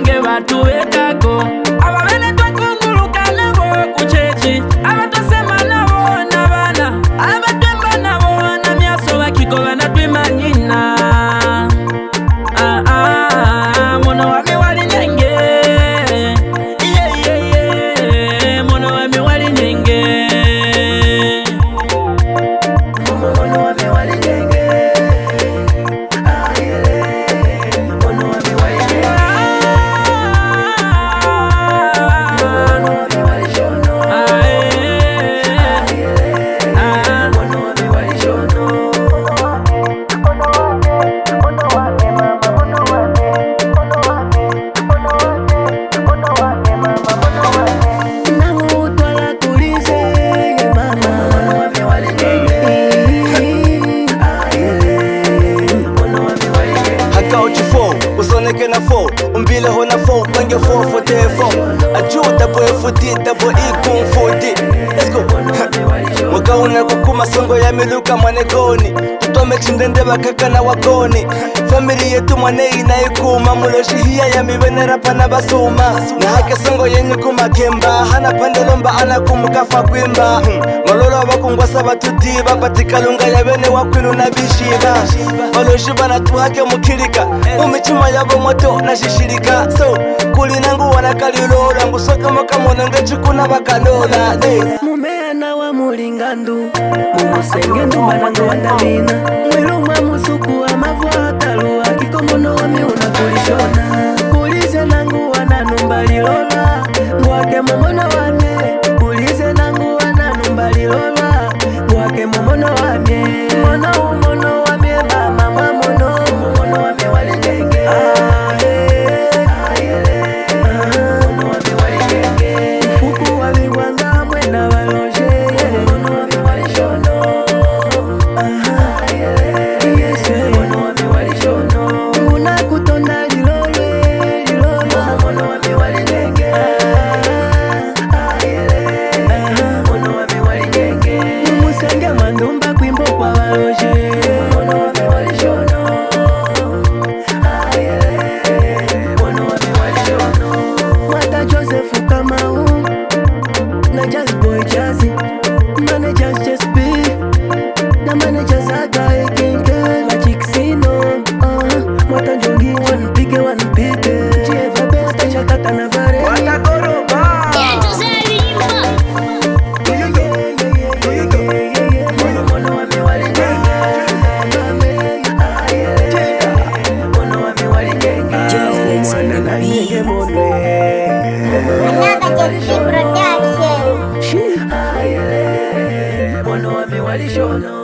nyenge batu bekako ababene twakunguluka nabo kuchechi abatosema nabo nabana abatemba nabo na myaso bakikoba na twimanyina mono wami wali nyenge mono wami wali nyenge mono wami wali nyenge usoneke na 4 umbile hona 4 bange 4 for the 4 ajuda boy futi double ikun 4D let's go mugauna kukuma songo ya miluka mwanegoni tutome chindende bakaka na wakoni family yetu mwane inaikuma muloshi hiya ya mibenera pana basuma na hake songo yenyu kumakemba hana pandelomba anakumukafa kwimba malolo bakungwasa batuti bapatika ya bene wakwinu na bishiba baloshi banatuhake mukirika umichuma yabo moto na shishirika so kuli nangu wanakalilola ngusoka makamona ngechukuna bakalola mumea na wa mulingandu mumusenge ndumba nangu wandamina mwilumwa musuku wa mavwatalu akikomono wami unakulishona kulize nangu wananumba lilola ngwake momono wame kulize nangu wananumba lilola ngwake momono wame mono wame mama mwamono momono wame wali nyenge ufuku wabigwanga mwena baloje mono wame wali shono mono wame wali shono nguna kutonda lilolwe mono wame wali nyenge mono wame wali nyenge musenge mandumba kwimbo kwa baloje mono wame wali shono mono wame wali shono Mata Joseph Kamau na Jazz Boy Jazzy managers just be na managers Agai Kinke Magic Sino Mata Njongi wanpige Jeva Besta Chakata na Vare watakoroba mono wame wali nyenge mono wame wali nyenge Another Just Production. mono wame wali shono